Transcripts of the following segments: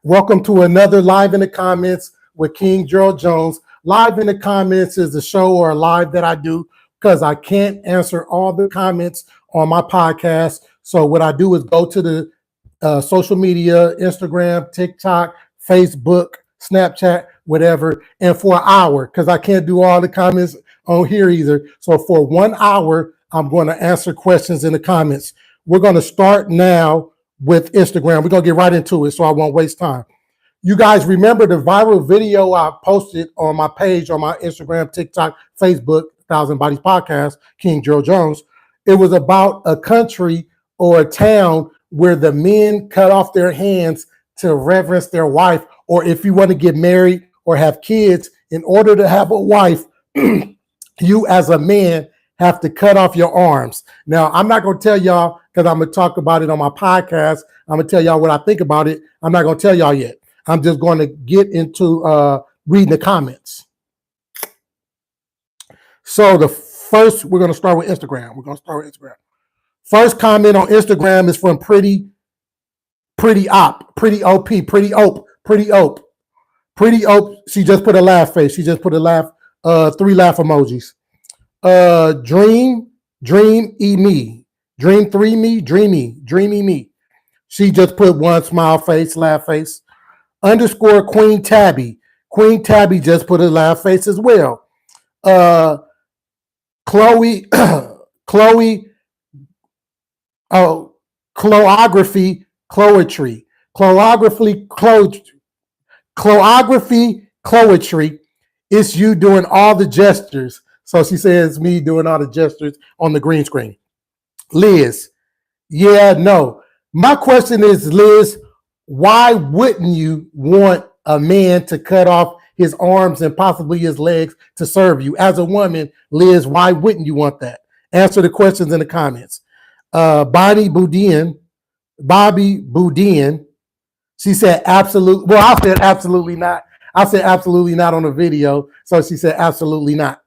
Welcome to another Live in the Comments with King Gerald Jones. Live in the Comments is a show or a live that I do because I can't answer all the comments on my podcast. So what I do is go to the social media, Instagram, TikTok, Facebook, Snapchat, whatever, and for an hour, because I can't do all the comments on here either. So for 1 hour, I'm going to answer questions in the comments. We're going to start now with Instagram. We're going to get right into it so I won't waste time. You guys remember the viral video I posted on my page, on my Instagram, TikTok, Facebook, Thousand Bodies Podcast, King Gerald Jones. It was about a country or a town where the men cut off their hands to reverence their wife, or if you want to get married or have kids, in order to have a wife, you as a man have to cut off your arms. Now, I'm not going to tell y'all because I'm going to talk about it on my podcast. I'm going to tell y'all what I think about it. I'm not going to tell y'all yet. I'm just going to get into reading the comments. So the first, we're going to start with Instagram. We're going to start with Instagram. First comment on Instagram is from Pretty Op. She just put a laugh face. She just put a laugh, 3 laugh emojis. Dream me. Dreamy me. She just put 1 smile face, laugh face. _ Queen Tabby. Queen Tabby just put a laugh face as well. Chloe, Cloography Cloetry. It's you doing all the gestures. So she says me doing all the gestures on the green screen. Liz, yeah, no. My question is, Liz, why wouldn't you want a man to cut off his arms and possibly his legs to serve you? As a woman, Liz, why wouldn't you want that? Answer the questions in the comments. Bobby Boudin, she said absolutely. Well, I said absolutely not. I said absolutely not on the video. So she said absolutely not.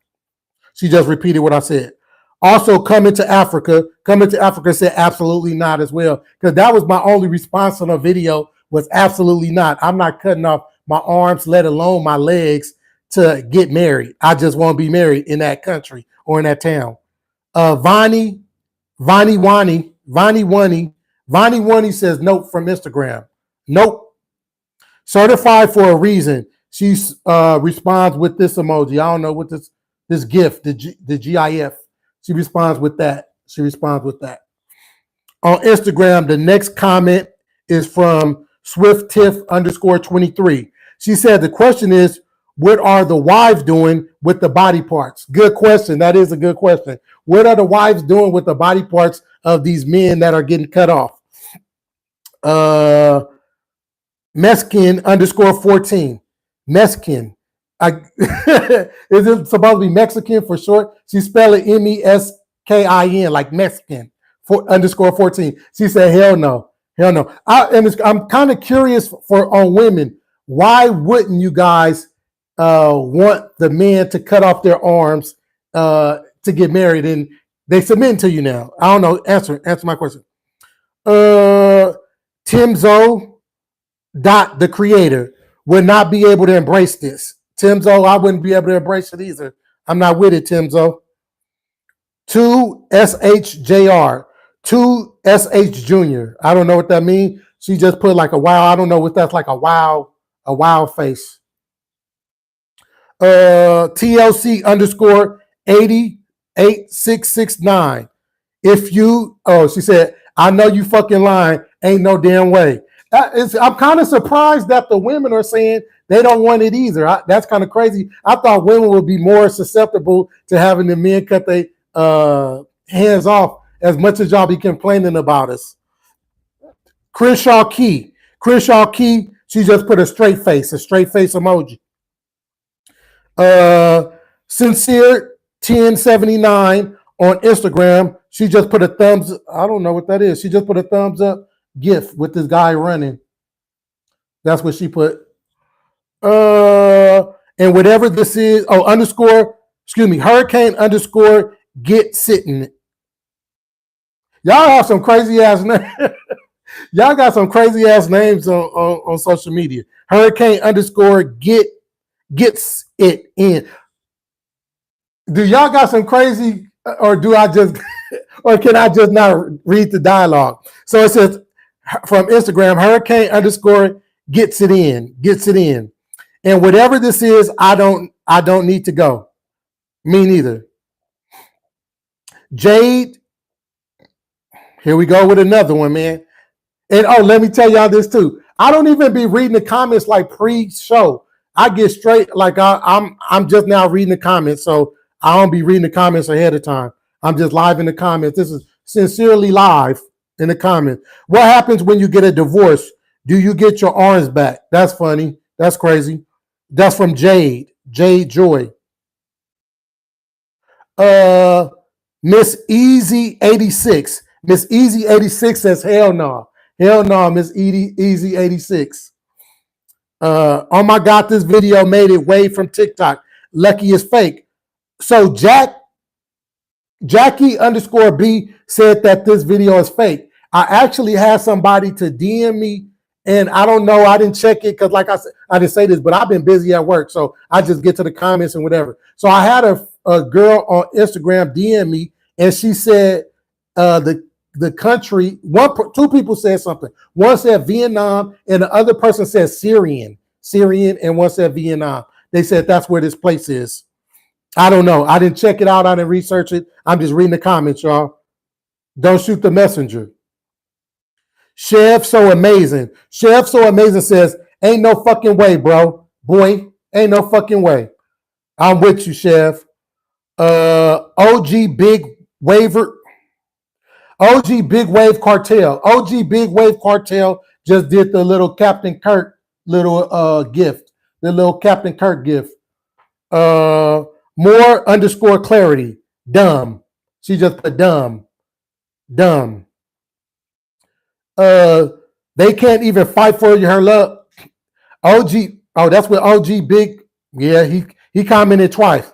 She just repeated what I said. Also, Coming to Africa said absolutely not as well, because that was my only response on the video, was absolutely not. I'm not cutting off my arms, let alone my legs, to get married. I just want to be married in that country or in that town. Vani Wani says nope from Instagram. Nope. Certified for a reason. She responds with this emoji. I don't know what this GIF, the GIF. She responds with that. On Instagram, the next comment is from SwiftTiff _23. She said the question is, what are the wives doing with the body parts? Good question. That is a good question. What are the wives doing with the body parts of these men that are getting cut off? Meskin _14. Meskin. Is it supposed to be Mexican for short? She spelled it MESKIN, like Mexican _14. She said, hell no. I'm kind of curious on women. Why wouldn't you guys want the man to cut off their arms to get married? And they submit to you now. I don't know. Answer my question. Timzo the creator would not be able to embrace this. Timzo, I wouldn't be able to embrace it either. I'm not with it, Timzo. 2SHJR. 2SH Jr. I don't know what that means. She just put like a wow. I don't know what that's like, a wow face. TLC _88669. She said, I know you fucking lying. Ain't no damn way. I'm kind of surprised that the women are saying they don't want it either. That's kind of crazy. I thought women would be more susceptible to having the men cut their hands off, as much as y'all be complaining about us. Crenshaw Key, she just put a straight face emoji. Sincere 1079 on Instagram, she just put a thumbs, I don't know what that is. She just put a thumbs up GIF with this guy running. That's what she put. And whatever this is, hurricane _ get sitting. Y'all have some crazy ass names. Y'all got some crazy ass names on social media. Hurricane underscore gets it in. Do y'all got some crazy, or do I just, or can I just not read the dialogue? So it says from Instagram, Hurricane underscore gets it in. And whatever this is, I don't need to go. Me neither. Jade, here we go with another one, man. And oh, let me tell y'all this too. I don't even be reading the comments like pre-show. I get straight, like I'm just now reading the comments, so I don't be reading the comments ahead of time. I'm just live in the comments. This is sincerely live in the comments. What happens when you get a divorce? Do you get your arms back? That's funny. That's crazy. That's from Jade Joy. Miss Easy 86. Miss Easy 86 says, hell no. Hell no, Miss Easy 86. Oh my God, this video made it way from TikTok. Lucky is fake. So Jackie underscore B said that this video is fake. I actually had somebody to DM me, and I don't know, I didn't check it because, like I said, I didn't say this, but I've been busy at work, so I just get to the comments and whatever. So I had a girl on Instagram DM me, and she said the country, two people said something. One said Vietnam, and the other person said Syrian, and one said Vietnam. They said that's where this place is. I don't know. I didn't check it out. I didn't research it. I'm just reading the comments, y'all. Don't shoot the messenger. Chef So Amazing. Chef So Amazing says, ain't no fucking way, bro. Boy, ain't no fucking way. I'm with you, Chef. OG Big Waver. OG Big Wave Cartel. OG Big Wave Cartel just did the little Captain Kirk little gift. The little Captain Kirk gift. More underscore clarity. Dumb. She just put dumb. Dumb. They can't even fight for her love. OG. Oh, that's what OG Big. Yeah, he commented twice.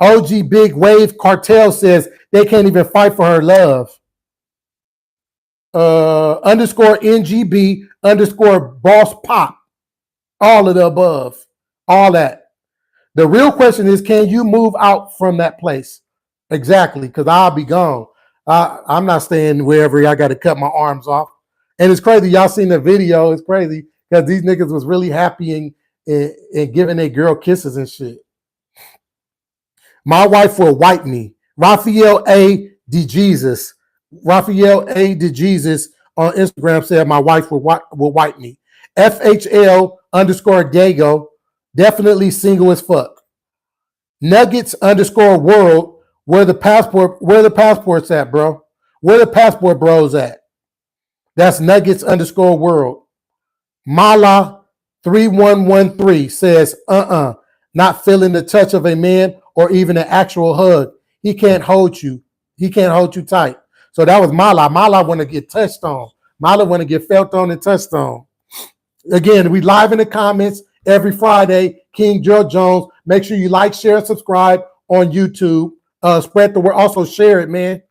OG Big Wave Cartel says they can't even fight for her love. Underscore NGB underscore boss pop. All of the above. All that. The real question is, can you move out from that place? Exactly, because I'll be gone. I'm not staying wherever I got to cut my arms off. And it's crazy. Y'all seen the video. It's crazy because these niggas was really happy and giving their girl kisses and shit. My wife will wipe me. Raphael A. DeJesus. Raphael A. DeJesus on Instagram said my wife will wipe me. FHL underscore Dago. Definitely single as fuck. Nuggets underscore world. Where the passport's at, bro? Where the passport bros at? That's Nuggets underscore world. Mala 3113 says, not feeling the touch of a man or even an actual hug. He can't hold you. He can't hold you tight. So that was Mala. Mala want to get touched on. Mala want to get felt on and touched on. Again, we live in the comments every Friday. King Gerald Jones. Make sure you like, share, and subscribe on YouTube. Spread the word. Also share it, man.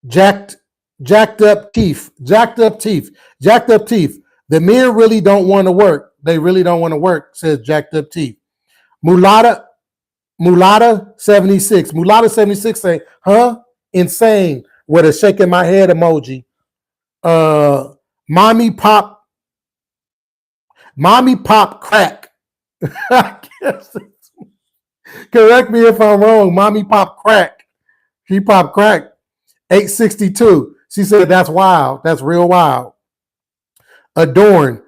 Jacked up teeth. The men really don't want to work. They really don't want to work, says Jacked Up Teeth. Mulata 76. Mulata 76 say, huh? Insane. With a shaking my head emoji. Mommy pop crack. Correct me if I'm wrong. Mommy pop crack. She pop crack. 862. She said that's wild. That's real wild. Adorn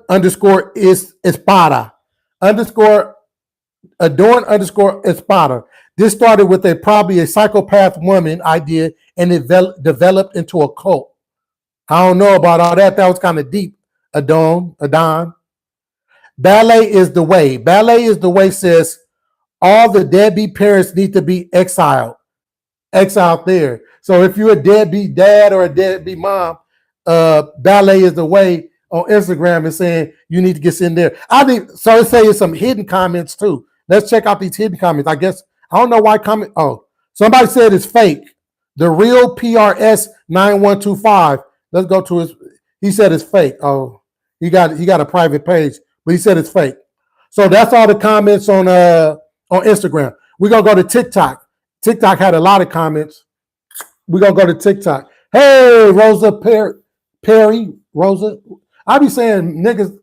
underscore is espada. Adorn underscore espada. This started with probably a psychopath woman idea and it developed into a cult. I don't know about all that. That was kind of deep. Adon. Ballet is the way. Ballet is the way says all the deadbeat parents need to be exiled. Exiled there. So if you're a deadbeat dad or a deadbeat mom, ballet is the way on Instagram is saying you need to get in there. I think so. It's saying some hidden comments too. Let's check out these hidden comments. I guess I don't know why comment. Oh, somebody said it's fake. The real PRS 9125. Let's go to his. He said it's fake. Oh, he got a private page, but he said it's fake. So that's all the comments on Instagram. We're gonna go to TikTok. TikTok had a lot of comments. We're gonna go to TikTok. Hey, Rosa Perry. Rosa. I be saying niggas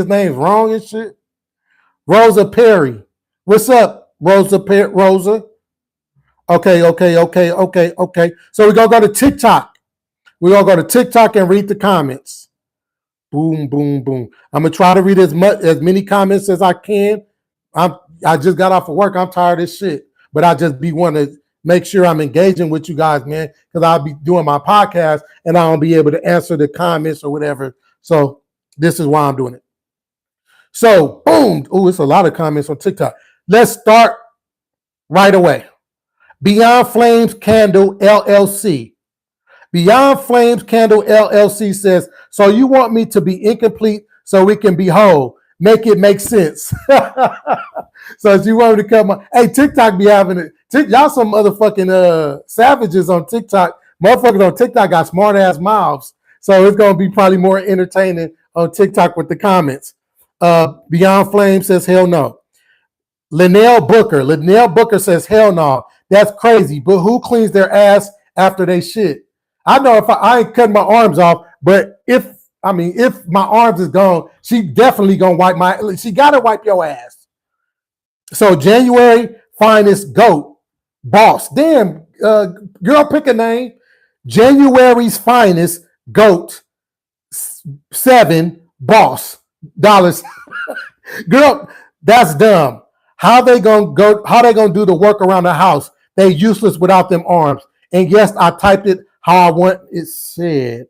names wrong and shit. Rosa Perry. What's up, Rosa Rosa? Okay. So we're gonna go to TikTok. We're gonna go to TikTok and read the comments. Boom, boom, boom. I'm gonna try to read as many comments as I can. I just got off of work. I'm tired of this shit. But I just be wanting to make sure I'm engaging with you guys, man, because I'll be doing my podcast and I won't be able to answer the comments or whatever. So this is why I'm doing it. So boom. Oh, it's a lot of comments on TikTok. Let's start right away. Beyond Flames Candle LLC. Beyond Flames Candle LLC says, so you want me to be incomplete so we can be whole. Make it make sense. So if you want me to come on, hey, TikTok be having it. Y'all some motherfucking savages on TikTok. Motherfuckers on TikTok got smart ass mouths. So it's gonna be probably more entertaining on TikTok with the comments. Beyond Flame says hell no. Linnell Booker says hell no. That's crazy. But who cleans their ass after they shit? I know if I ain't cutting my arms off, but if my arms is gone, she definitely gonna wipe she gotta wipe your ass. So January finest goat boss. Damn, girl, pick a name. January's finest goat 7 boss dollars. Girl, that's dumb. How they gonna do the work around the house? They useless without them arms. And yes, I typed it how I want it said.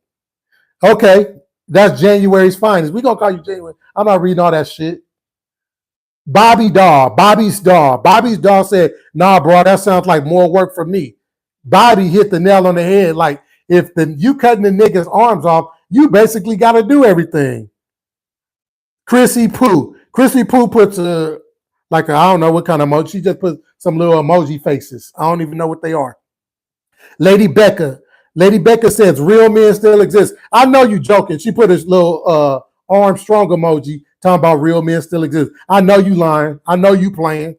Okay, that's January's finest. We gonna call you January. I'm not reading all that shit. Bobby's doll said, nah, bro, that sounds like more work for me. Bobby hit the nail on the head. Like, if you cutting the nigga's arms off, you basically got to do everything. Chrissy Pooh puts I don't know what kind of emoji. She just put some little emoji faces. I don't even know what they are. Lady Becca says, real men still exist. I know you joking. She put this little arm strong emoji talking about real men still exist. I know you lying. I know you playing.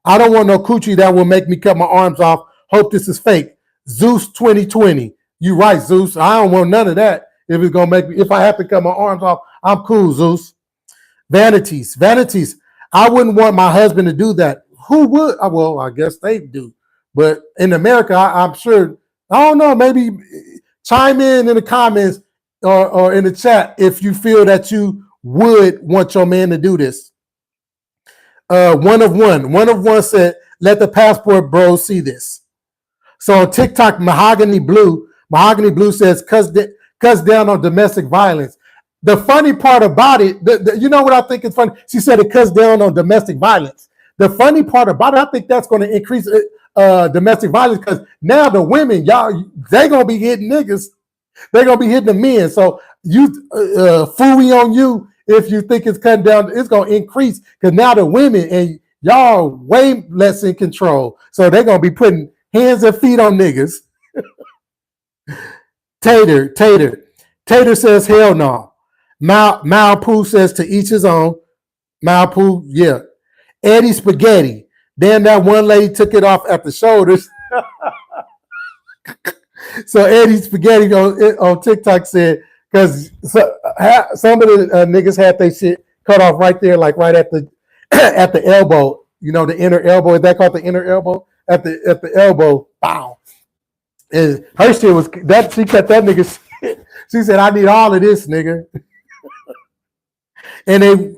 I don't want no coochie that will make me cut my arms off. Hope this is fake. Zeus 2020. You right, Zeus. I don't want none of that. If it's gonna make me, if I have to cut my arms off, I'm cool, Zeus. Vanities. I wouldn't want my husband to do that. Who would? Well, I guess they do. But in America, I'm sure. I don't know. Maybe chime in the comments or in the chat if you feel that you would want your man to do this. One of one said, let the passport bros see this. So on TikTok, Mahogany Blue says, cuts down on domestic violence. The funny part about it, you know what I think is funny? She said it cuts down on domestic violence. The funny part about it, I think that's going to increase domestic violence because now the women, they going to be hitting niggas. They're going to be hitting the men. So you, fooey on you, if you think it's cutting down, it's going to increase because now the women and y'all way less in control. So they're going to be putting hands and feet on niggas. Tater says, hell no. Mal Pooh says to each his own. Mal Pooh, yeah. Eddie Spaghetti. Damn, that one lady took it off at the shoulders. So Eddie Spaghetti on TikTok said, because some of the niggas had their shit cut off right there, like right at the at the elbow. You know, the inner elbow. Is that called the inner elbow? At the elbow. Wow. And her shit was that she cut that nigga shit. She said, I need all of this, nigga. And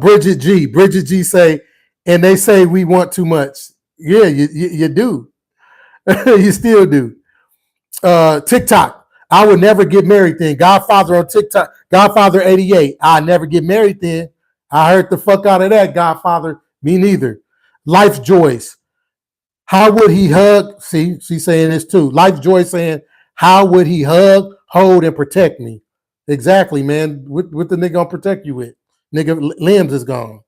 Bridget G say, and they say we want too much. Yeah, you do. You still do. TikTok. I would never get married then. Godfather on TikTok. Godfather 88. I never get married then. I heard the fuck out of that, Godfather. Me neither. Life Joyce. How would he hug? See, she's saying this too. Life Joyce saying, how would he hug, hold, and protect me? Exactly, man. What the nigga gonna protect you with? Nigga, limbs is gone.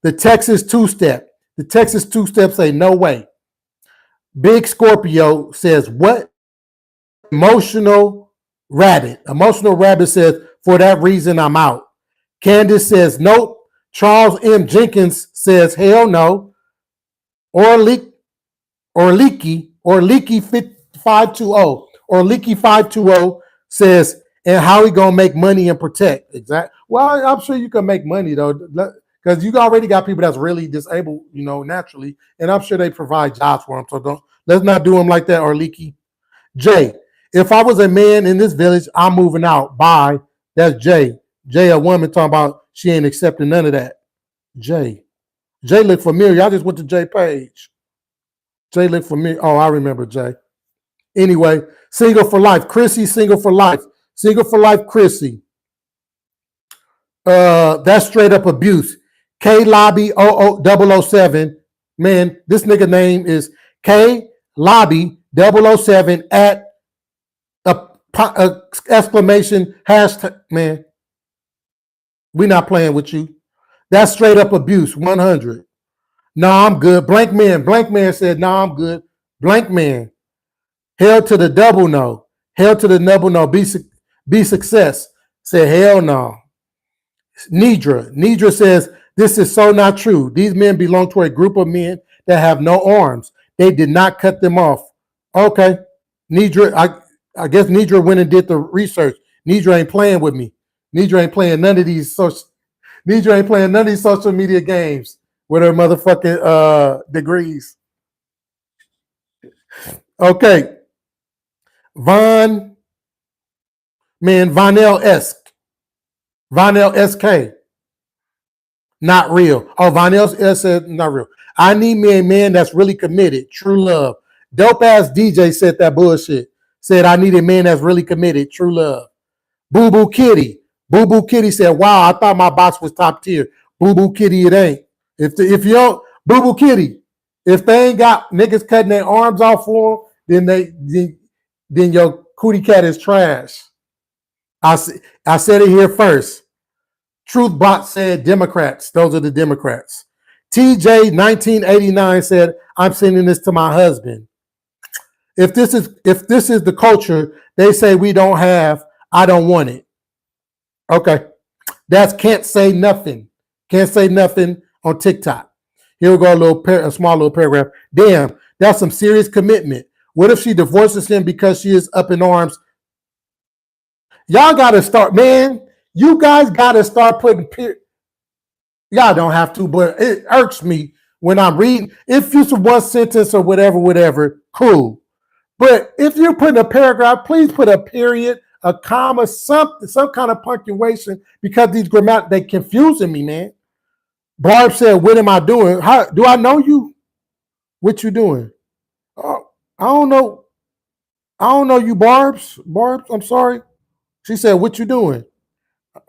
The Texas two-step say, no way. Big Scorpio says, what? Emotional Rabbit. Emotional Rabbit says, for that reason, I'm out. Candace says, nope. Charles M. Jenkins says, hell no. Or Leaky 520 or Leaky 520 says, and how he gonna make money and protect? Exactly. Well, I'm sure you can make money though, because you already got people that's really disabled, naturally, and I'm sure they provide jobs for them. So let's not do them like that. Or Leaky. Jay, if I was a man in this village, I'm moving out. Bye. That's Jay. Jay, a woman talking about she ain't accepting none of that. Jay look familiar. I just went to Jay page. Jay look familiar. Oh, I remember Jay. Anyway, single for life. Chrissy, single for life. Single for life, Chrissy. That's straight up abuse. K Lobby 007. Man, this nigga name is K Lobby 007 at a exclamation hashtag. Man, we not playing with you. That's straight up abuse. 100. No, I'm good. Blank man said, no, I'm good. Blank man. Hell to the double no. Hell to the double no. Be success. Said hell no. Nidra says, this is so not true. These men belong to a group of men that have no arms. They did not cut them off. Okay. Nidra, I guess Nidra went and did the research. Nidra ain't playing with me. Nidra ain't playing none of these social media games with her motherfucking degrees. Okay. Vonell SK. Not real. Oh, Vonell SK, not real. I need me a man that's really committed. True love. Dope ass DJ said that bullshit. Said I need a man that's really committed. True love. Boo Boo Kitty. Boo Boo Kitty said, wow, I thought my box was top tier. Boo Boo Kitty, it ain't. If you don't, Boo Boo Kitty, if they ain't got niggas cutting their arms off for them, then your cootie cat is trash. I said it here first. Truthbot said Democrats. Those are the Democrats. TJ 1989 said, I'm sending this to my husband. If this is the culture they say we don't have, I don't want it. Okay. That's can't say nothing. Can't say nothing on TikTok. Here we go, a small little paragraph. Damn, that's some serious commitment. What if she divorces him because she is up in arms? Y'all got to start, man. You guys got to start putting y'all don't have to, but it irks me when I'm reading. If it's one sentence or whatever, cool. But if you're putting a paragraph, please put a period, a comma, some kind of punctuation, because these grammar, they confusing me, man. Barb said, what am I doing? How do I know you? What you doing? Oh, I don't know. I don't know you, Barbs. Barbs, I'm sorry. She said, what you doing?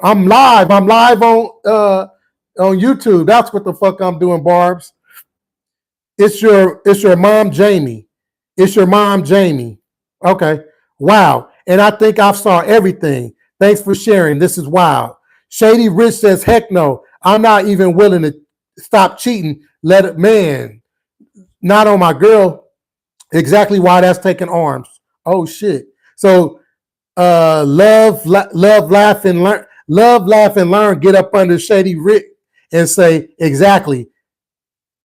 I'm live on YouTube. That's what the fuck I'm doing, Barbs. It's your mom, Jamie. It's your mom, Jamie. Okay. Wow. And I think I saw everything. Thanks for sharing. This is wild. Shady Rich says, heck no. I'm not even willing to stop cheating. Let it, man. Not on my girl. Exactly why that's taking arms. Oh shit. So love, laugh, and learn. Love, laugh, and learn. Get up under Shady Rich and say exactly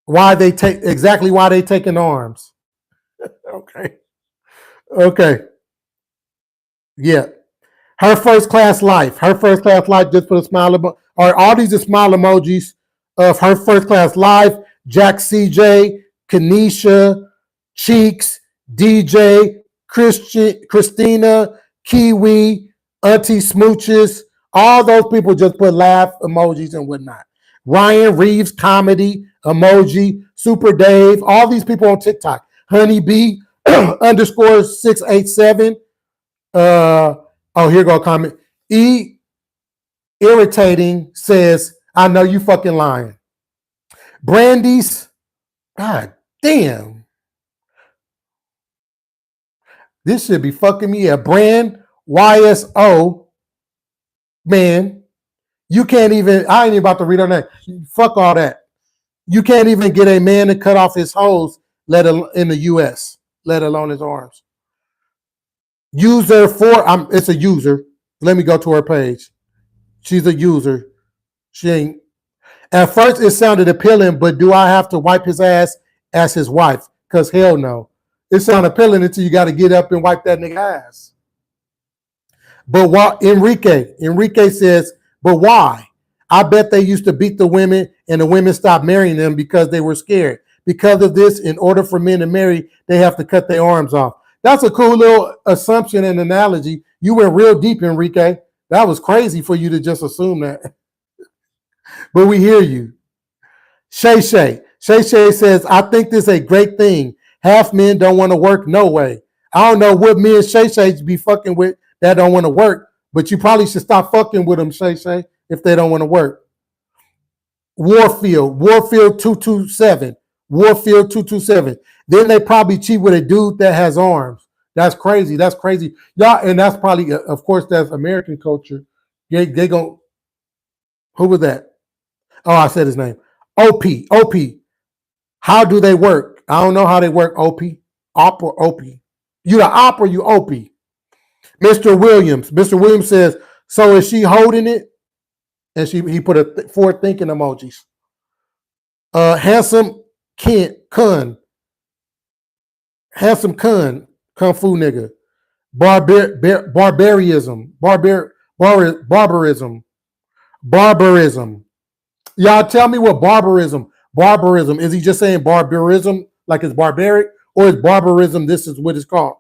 why they taking arms. Okay. Yeah. Her first class life. Just put a smile about. Or all these are smile emojis of her first class life. Jack CJ, Kanisha, Cheeks, DJ, Christina, Kiwi, Auntie Smooches. All those people just put laugh emojis and whatnot. Ryan Reeves, comedy emoji. Super Dave. All these people on TikTok. Honeybee underscore 687. Here go a comment. Irritating says, I know you fucking lying. Brandy's, god damn. This should be fucking me up. Brand YSO, man. You can't even, I ain't even about to read her name. Fuck all that. You can't even get a man to cut off his hose, let alone in the U.S., let alone his arms. User for it's a user. Let me go to her page. She's a user. She ain't. At first, it sounded appealing, but do I have to wipe his ass as his wife? Because hell no. It sounds appealing until you got to get up and wipe that nigga ass. But what Enrique says, but why? I bet they used to beat the women and the women stopped marrying them because they were scared. Because of this, in order for men to marry, they have to cut their arms off. That's a cool little assumption and analogy. You went real deep, Enrique. That was crazy for you to just assume that. But we hear you. Shay says, I think this is a great thing. Half men don't want to work, no way. I don't know what men Shay be fucking with that don't want to work, but you probably should stop fucking with them, Shay, if they don't want to work. Warfield 227. Warfield 227. Then they probably cheat with a dude that has arms. That's crazy. Y'all, and that's probably, of course, that's American culture. They gon' who was that? Oh, I said his name. OP. How do they work? I don't know how they work, OP. Op or OP? You the op or you OP? Mr. Williams says, so is she holding it? And he put a forward thinking emojis. Handsome Kun. Handsome Kun. Kung Fu nigga. Barbarism. Y'all tell me what barbarism. Is he just saying barbarism like it's barbaric? Or is barbarism, this is what it's called?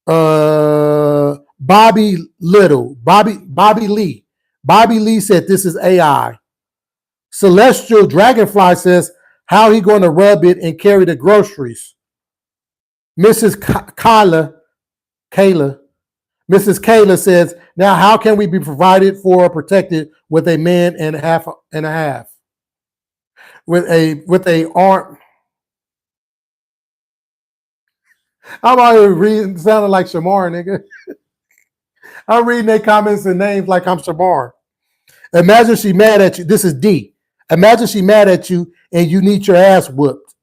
Bobby Lee. Bobby Lee said this is AI. Celestial Dragonfly says, how he going to rub it and carry the groceries? Mrs. Kayla says, now how can we be provided for or protected with a man and a half? With a arm. I'm already reading, sounding like Shamar, nigga. I'm reading their comments and names like I'm Shamar. Imagine she mad at you. This is D. Imagine she mad at you and you need your ass whooped.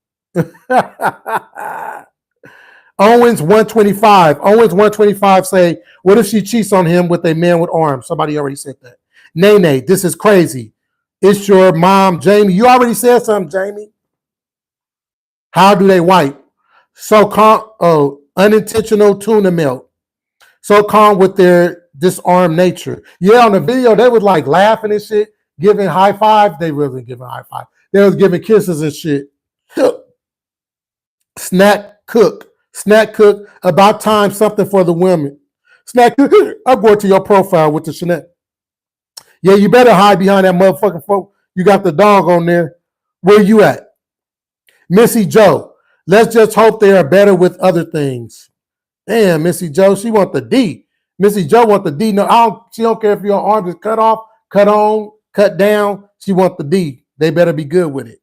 Owens 125 say, what if she cheats on him with a man with arms? Somebody already said that. Nene, this is crazy. It's your mom, Jamie. You already said something, Jamie. How do they wipe? Unintentional tuna melt. So calm with their disarmed nature. Yeah, on the video, they was like laughing and shit, giving high fives. They wasn't giving high five. They was giving kisses and shit. Snack cook. About time, something for the women. Snack cook. I'm going to your profile with the Chanel. Yeah, you better hide behind that motherfucking folk. You got the dog on there. Where you at? Missy Joe. Let's just hope they are better with other things. Damn, Missy Joe, she want the D. Missy Joe want the D. No, she don't care if your arm is cut off, cut on, cut down. She want the D. They better be good with it.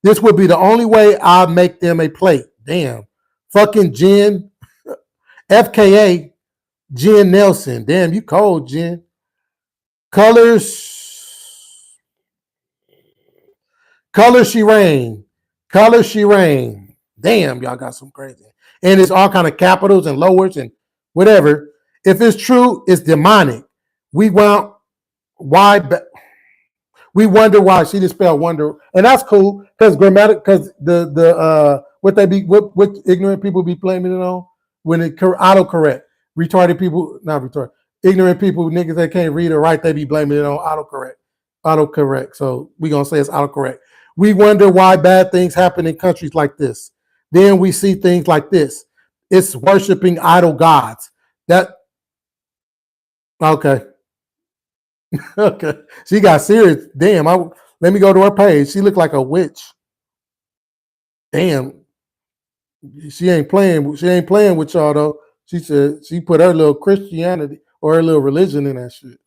This would be the only way I'll make them a plate. Damn. Fucking Jen. FKA. Jen Nelson. Damn, you cold, Jen. Colors She Rain. Damn, y'all got some crazy. And it's all kind of capitals and lowers and whatever. If it's true, it's demonic. We wonder why she just spelled wonder, and that's cool because because the what ignorant people be blaming it on when it autocorrect. Retarded people, not retarded, ignorant people, niggas that can't read or write, they be blaming it on autocorrect. So we gonna say it's autocorrect. We wonder why bad things happen in countries like this. Then we see things like this. It's worshiping idol gods. Okay. She got serious. Damn. Let me go to her page. She looked like a witch. Damn. She ain't playing with y'all though. She said she put her little Christianity or her little religion in that shit.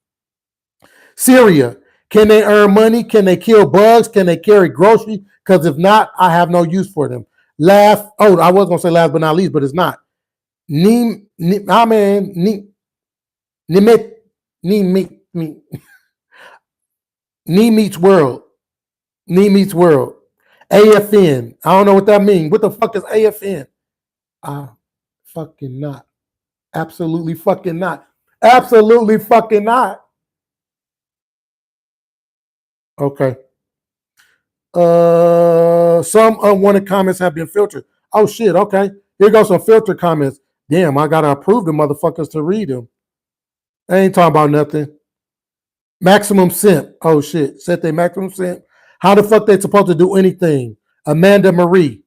Syria. Can they earn money? Can they kill bugs? Can they carry groceries? Because if not, I have no use for them. I was gonna say last but not least, but it's not. Me meets world. AFN. I don't know what that means. What the fuck is AFN? Fucking not. Absolutely fucking not. Absolutely fucking not. Okay. Some unwanted comments have been filtered. Oh shit, okay. Here goes some filter comments. Damn, I gotta approve the motherfuckers to read them. I ain't talking about nothing. Maximum simp. Oh shit. Set they maximum simp. How the fuck they supposed to do anything? Amanda Marie.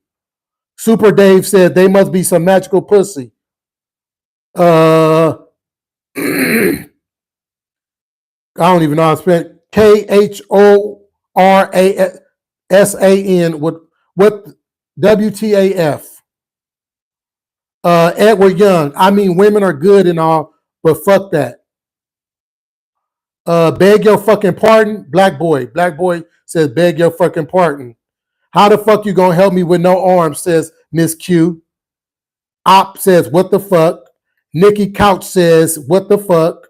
Super Dave said they must be some magical pussy. I don't even know how to spell KHORASAN with WTAF. Edward Young. I mean, women are good and all, but fuck that. Beg your fucking pardon, Black Boy. Black Boy says, beg your fucking pardon. How the fuck you gonna help me with no arms, says Miss Q. Op says, what the fuck? Nikki Couch says, what the fuck?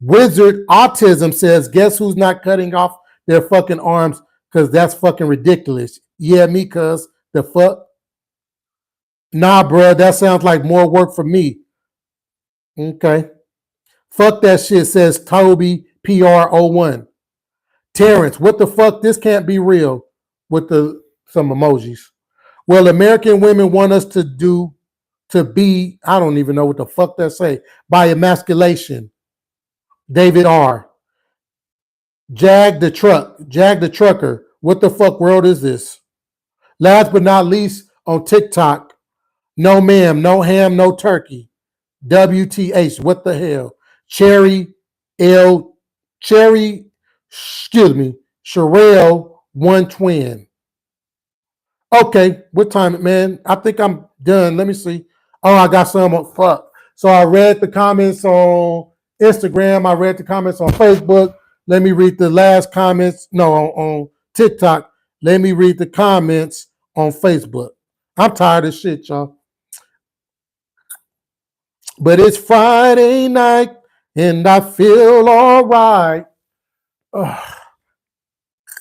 Wizard Autism says, guess who's not cutting off their fucking arms? Because that's fucking ridiculous. Yeah, me, cuz. The fuck? Nah, bruh, that sounds like more work for me. Okay. Fuck that shit, says Toby PR01. Terrence, what the fuck? This can't be real. With some emojis. Well, American women want us to be, I don't even know what the fuck that say, by emasculation. David R. Jag the trucker. What the fuck world is this? Last but not least, on TikTok, no ma'am, no ham, no turkey. WTH, what the hell? Sherelle, one twin. Okay, what time, man? I think I'm done. Let me see. Oh, I got some. Fuck. So I read the comments on Instagram. I read the comments on Facebook. Let me read the last comments. No, on TikTok. Let me read the comments on Facebook. I'm tired of shit, y'all. But it's Friday night and I feel all right.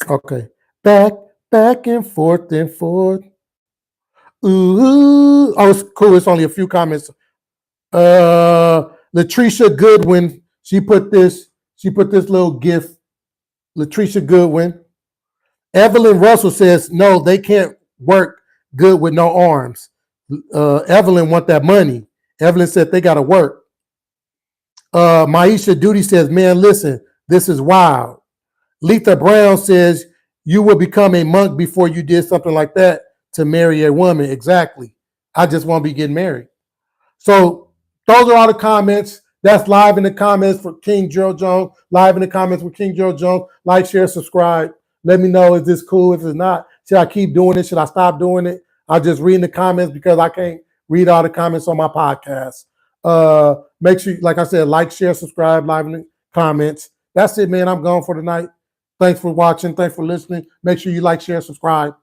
Okay. Back and forth and forth. Ooh. Oh, it's cool. It's only a few comments. Latricia Goodwin. She put this little gif. Latricia Goodwin. Evelyn Russell says, no, they can't work good with no arms. Evelyn want that money. Evelyn said they got to work. Maisha Duty says, man, listen, this is wild. Letha Brown says, you will become a monk before you did something like that to marry a woman. Exactly. I just want to be getting married. So those are all the comments. That's live in the comments for King Gerald Jones. Live in the comments with King Gerald Jones. Like, share, subscribe. Let me know, is this cool? If it's not, should I keep doing it? Should I stop doing it? I'll just read the comments because I can't read all the comments on my podcast. Make sure, like I said, like, share, subscribe, live in the comments. That's it, man. I'm gone for tonight. Thanks for watching. Thanks for listening. Make sure you like, share, subscribe.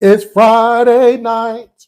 It's Friday night.